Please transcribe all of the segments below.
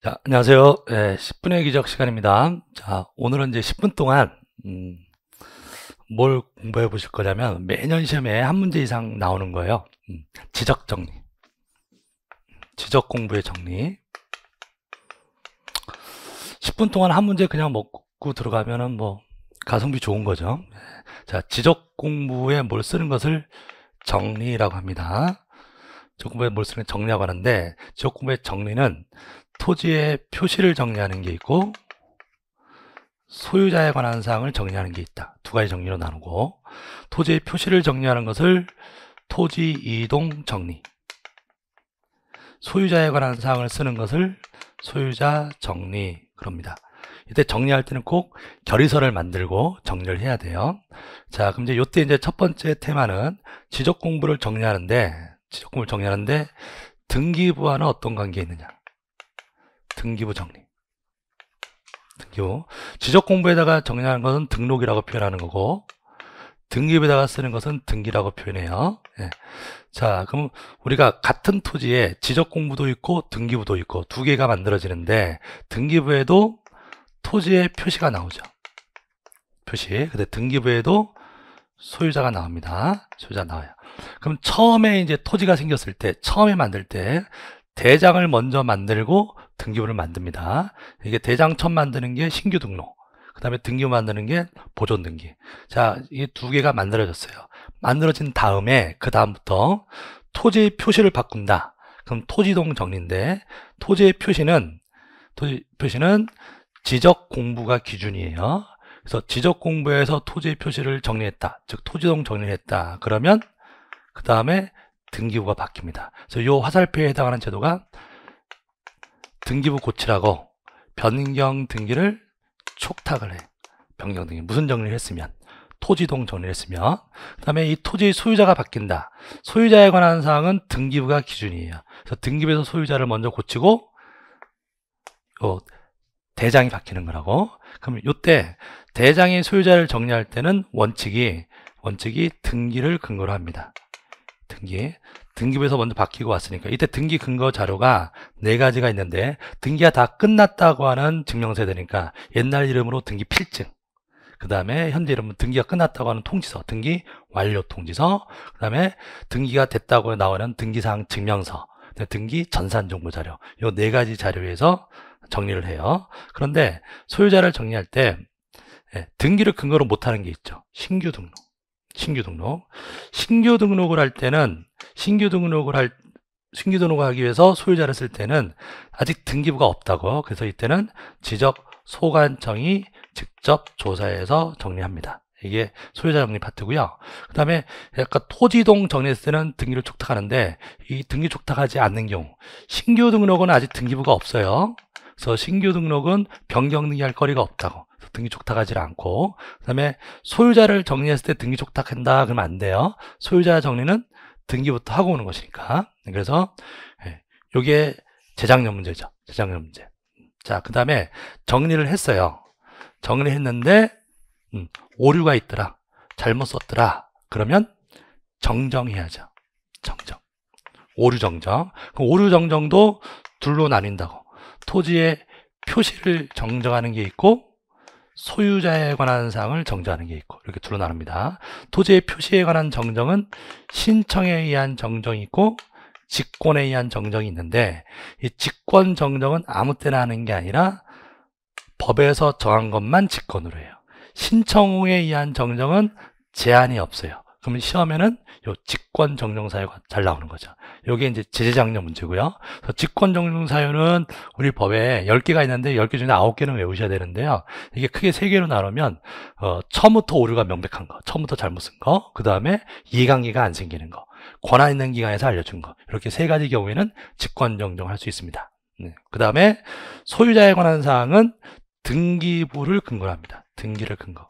자, 안녕하세요. 10분의 기적 시간입니다. 자, 오늘은 이제 10분 동안, 뭘 공부해 보실 거냐면, 매년 시험에 한 문제 이상 나오는 거예요. 지적 정리. 지적 공부의 정리. 10분 동안 한 문제 그냥 먹고 들어가면은 뭐, 가성비 좋은 거죠. 자, 지적 공부에 뭘 쓰는 것을 정리라고 합니다. 지적 공부에 뭘 쓰는 정리라고 하는데, 지적 공부의 정리는 토지의 표시를 정리하는 게 있고 소유자에 관한 사항을 정리하는 게 있다. 두 가지 정리로 나누고 토지의 표시를 정리하는 것을 토지 이동 정리, 소유자에 관한 사항을 쓰는 것을 소유자 정리 그럽니다. 이때 정리할 때는 꼭 결의서를 만들고 정리를 해야 돼요. 자, 그럼 이제 이때 이제 첫 번째 테마는 지적 공부를 정리하는데 등기부와는 어떤 관계가 있느냐? 등기부 정리. 등기부. 지적 공부에다가 정리하는 것은 등록이라고 표현하는 거고, 등기부에다가 쓰는 것은 등기라고 표현해요. 예. 자, 그럼 우리가 같은 토지에 지적 공부도 있고 등기부도 있고 두 개가 만들어지는데, 등기부에도 토지의 표시가 나오죠. 표시. 근데 등기부에도 소유자가 나옵니다. 소유자 나와요. 그럼 처음에 이제 토지가 생겼을 때, 처음에 만들 때 대장을 먼저 만들고 등기부를 만듭니다. 이게 대장 처음 만드는 게 신규 등록, 그 다음에 등기부 만드는 게 보존 등기. 자, 이 두 개가 만들어졌어요. 만들어진 다음에 그 다음부터 토지 표시를 바꾼다. 그럼 토지동 정리인데 토지의 표시는 지적 공부가 기준이에요. 그래서 지적 공부에서 토지의 표시를 정리했다. 즉 토지동 정리를 했다. 그러면 그 다음에 등기부가 바뀝니다. 그래서 이 화살표에 해당하는 제도가 등기부 고치라고 변경 등기를 촉탁을 해. 변경 등기. 무슨 정리를 했으면? 토지동 정리를 했으면. 그 다음에 이 토지의 소유자가 바뀐다. 소유자에 관한 사항은 등기부가 기준이에요. 그래서 등기부에서 소유자를 먼저 고치고 대장이 바뀌는 거라고. 그럼 이때 대장의 소유자를 정리할 때는 원칙이 등기를 근거로 합니다. 등기부에서 먼저 바뀌고 왔으니까 이때 등기 근거 자료가 네 가지가 있는데 등기가 다 끝났다고 하는 증명세대니까 옛날 이름으로 등기 필증, 그 다음에 현재 이름은 등기가 끝났다고 하는 통지서, 등기 완료 통지서, 그 다음에 등기가 됐다고 나오는 등기사항 증명서, 등기 전산정보 자료, 이 네 가지 자료에서 정리를 해요. 그런데 소유자를 정리할 때 등기를 근거로 못하는 게 있죠. 신규 등록을 할 때는 신규 등록을 하기 위해서 소유자를 쓸 때는 아직 등기부가 없다고. 그래서 이때는 지적 소관청이 직접 조사해서 정리합니다. 이게 소유자 정리 파트고요. 그 다음에 약간 토지동 정리했을 때는 등기를 촉탁하는데 이 등기 촉탁하지 않는 경우 신규 등록은 아직 등기부가 없어요. 그래서 신규 등록은 변경 등기할 거리가 없다고. 등기 촉탁하지 않고, 그 다음에 소유자를 정리했을 때 등기 촉탁한다 그러면 안 돼요. 소유자 정리는 등기부터 하고 오는 것이니까. 그래서 이게 재작년 문제죠. 재작년 문제. 자, 그 다음에 정리를 했어요. 정리했는데 오류가 있더라, 잘못 썼더라, 그러면 정정해야죠. 오류 정정. 그럼 오류 정정도 둘로 나뉜다고. 토지의 표시를 정정하는 게 있고 소유자에 관한 사항을 정정하는 게 있고, 이렇게 둘로 나눕니다. 토지의 표시에 관한 정정은 신청에 의한 정정이 있고 직권에 의한 정정이 있는데, 이 직권 정정은 아무 때나 하는 게 아니라 법에서 정한 것만 직권으로 해요. 신청에 의한 정정은 제한이 없어요. 그러면 시험에는 요 직권 정정 사유가 잘 나오는 거죠. 요게 이제 재작년 문제고요. 그래서 직권 정정 사유는 우리 법에 10개가 있는데 10개 중에 9개는 외우셔야 되는데요. 이게 크게 3개로 나누면 처음부터 오류가 명백한 거, 처음부터 잘못 쓴 거, 그 다음에 이해관계가 안 생기는 거, 권한 있는 기관에서 알려준 거, 이렇게 3가지 경우에는 직권 정정할 수 있습니다. 그 다음에 소유자에 관한 사항은 등기부를 근거로 합니다. 등기를 근거.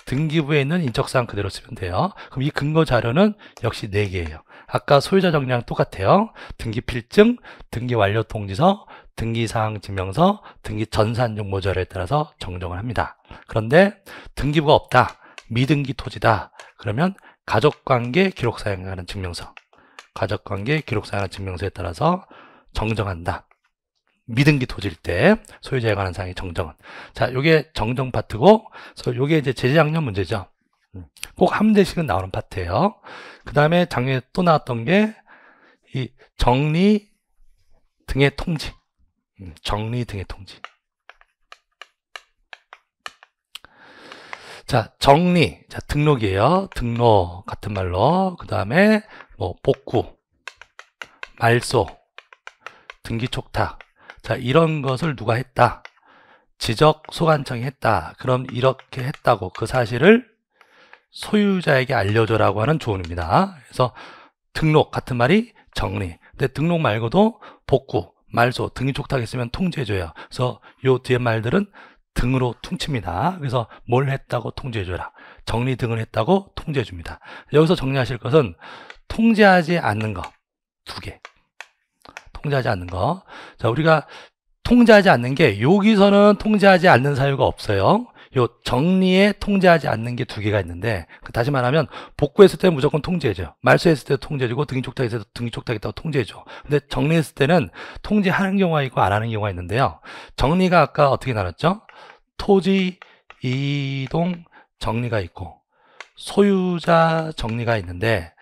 등기부에 있는 인적사항 그대로 쓰면 돼요. 그럼 이 근거 자료는 역시 4개예요. 아까 소유자 정리랑 똑같아요. 등기 필증, 등기 완료 통지서, 등기사항 증명서, 등기 전산정보 자료에 따라서 정정을 합니다. 그런데 등기부가 없다, 미등기 토지다, 그러면 가족관계 기록사항에 관한 증명서, 가족관계 기록사항에 관한 증명서에 따라서 정정한다. 미등기 토지일 때 소유자에 관한 사항이 정정은. 자, 요게 정정 파트고, 그래서 요게 이제 제재장려 문제죠. 꼭 한 문제씩은 나오는 파트예요. 그 다음에 작년에 또 나왔던 게 이 정리 등의 통지. 정리 등의 통지. 자, 정리. 자, 등록이에요. 등록 같은 말로. 그 다음에 뭐 복구, 말소, 등기 촉탁. 자, 이런 것을 누가 했다? 지적 소관청이 했다. 그럼 이렇게 했다고 그 사실을 소유자에게 알려줘라고 하는 조언입니다. 그래서 등록 같은 말이 정리. 근데 등록 말고도 복구, 말소, 등기 촉탁 있으면 통지해줘요. 그래서 요 뒤에 말들은 등으로 퉁칩니다. 그래서 뭘 했다고 통지해줘라. 정리 등을 했다고 통지해줍니다. 여기서 정리하실 것은 통지하지 않는 거 두 개. 통지하지 않는 거. 자, 우리가 통지하지 않는 게 여기서는 통지하지 않는 사유가 없어요. 요 정리에 통지하지 않는 게 두 개가 있는데, 다시 말하면 복구했을 때는 무조건 통지해줘. 말소했을 때도 통지해주고 등기촉탁했을 때도 등기촉탁했다고 통지해줘. 근데 정리했을 때는 통지하는 경우가 있고 안 하는 경우가 있는데요. 정리가 아까 어떻게 나눴죠? 토지 이동 정리가 있고 소유자 정리가 있는데,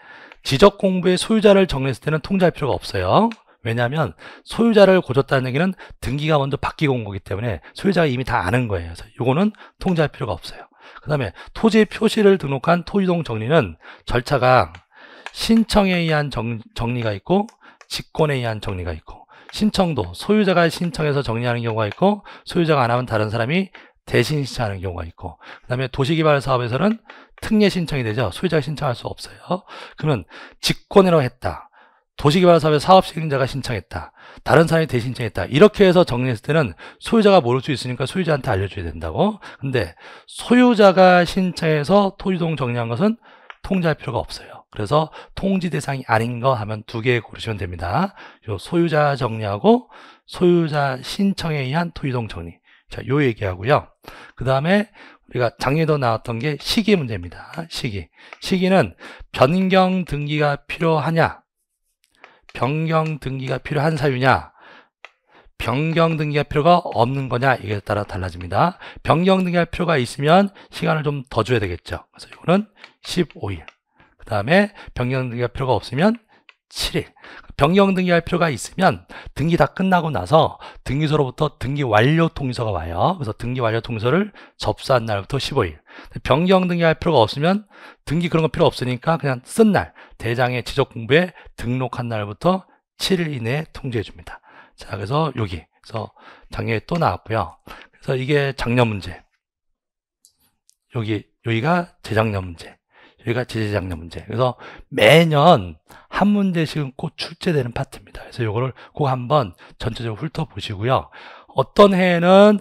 지적공부의 소유자를 정리했을 때는 통지할 필요가 없어요. 왜냐하면 소유자를 고졌다는 얘기는 등기가 먼저 바뀌고 온 거기 때문에 소유자가 이미 다 아는 거예요. 그래서 이거는 통지할 필요가 없어요. 그 다음에 토지 표시를 등록한 토지동 정리는 절차가 신청에 의한 정리가 있고 직권에 의한 정리가 있고, 신청도 소유자가 신청해서 정리하는 경우가 있고 소유자가 안 하면 다른 사람이 대신 신청하는 경우가 있고, 그 다음에 도시개발 사업에서는 특례 신청이 되죠. 소유자가 신청할 수 없어요. 그러면 직권으로 했다. 도시개발 사업의 사업 책임자가 신청했다. 다른 사람이 대신 신청했다. 이렇게 해서 정리했을 때는 소유자가 모를 수 있으니까 소유자한테 알려줘야 된다고. 근데 소유자가 신청해서 토지동 정리한 것은 통지할 필요가 없어요. 그래서 통지 대상이 아닌 거 하면 두 개 고르시면 됩니다. 요 소유자 정리하고 소유자 신청에 의한 토지동 정리. 자, 요 얘기하고요. 그 다음에 우리가 작년에도 나왔던 게 시기 문제입니다. 시기는 변경 등기가 필요하냐, 변경 등기가 필요한 사유냐, 변경 등기가 필요가 없는 거냐, 이게 따라 달라집니다. 변경 등기가 필요가 있으면 시간을 좀 더 줘야 되겠죠. 그래서 이거는 15일. 그 다음에 변경 등기가 필요가 없으면 7일. 변경 등기할 필요가 있으면 등기 다 끝나고 나서 등기소로부터 등기 완료 통지서가 와요. 그래서 등기 완료 통지서를 접수한 날부터 15일. 변경 등기할 필요가 없으면 등기 그런 거 필요 없으니까 그냥 쓴 날, 대장의 지적공부에 등록한 날부터 7일 이내에 통지해 줍니다. 자, 그래서 그래서 작년에 또 나왔고요. 그래서 이게 작년 문제. 여기가 재작년 문제. 여기가 재작년 문제. 그래서 매년 한 문제씩은 꼭 출제되는 파트입니다. 그래서 이거를 꼭 한번 전체적으로 훑어보시고요. 어떤 해에는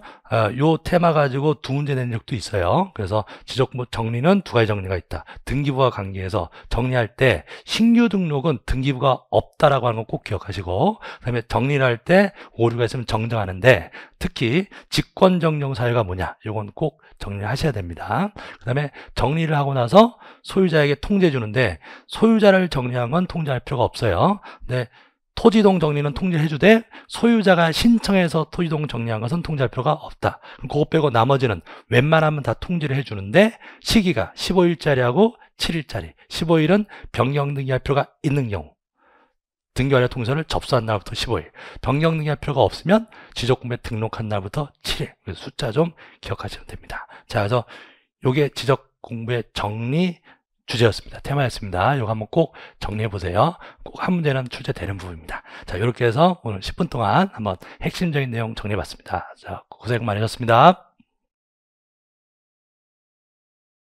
요 테마 가지고 두 문제 낸 적도 있어요. 그래서 지적공부 정리는 두 가지 정리가 있다. 등기부와 관계해서 정리할 때 신규 등록은 등기부가 없다라고 하는 거 꼭 기억하시고, 그 다음에 정리를 할 때 오류가 있으면 정정하는데, 특히 직권정정 사유가 뭐냐, 이건 꼭 정리를 하셔야 됩니다. 그 다음에 정리를 하고 나서 소유자에게 통지해 주는데, 소유자를 정리한 건 통지할 필요가 없어요. 근데 토지동 정리는 통지를 해주되 소유자가 신청해서 토지동 정리한 것은 통지할 필요가 없다. 그거 빼고 나머지는 웬만하면 다 통지를 해주는데, 시기가 15일짜리하고 7일짜리. 15일은 변경 등기할 필요가 있는 경우, 등기완료 통지서를 접수한 날부터 15일. 변경 등기할 필요가 없으면 지적공부에 등록한 날부터 7일. 그래서 숫자 좀 기억하시면 됩니다. 자, 그래서 요게 지적공부의 정리 주제였습니다. 테마였습니다. 이거 한번 꼭 정리해 보세요. 꼭 한 문제는 출제되는 부분입니다. 자, 이렇게 해서 오늘 10분 동안 한번 핵심적인 내용 정리해 봤습니다. 자, 고생 많으셨습니다.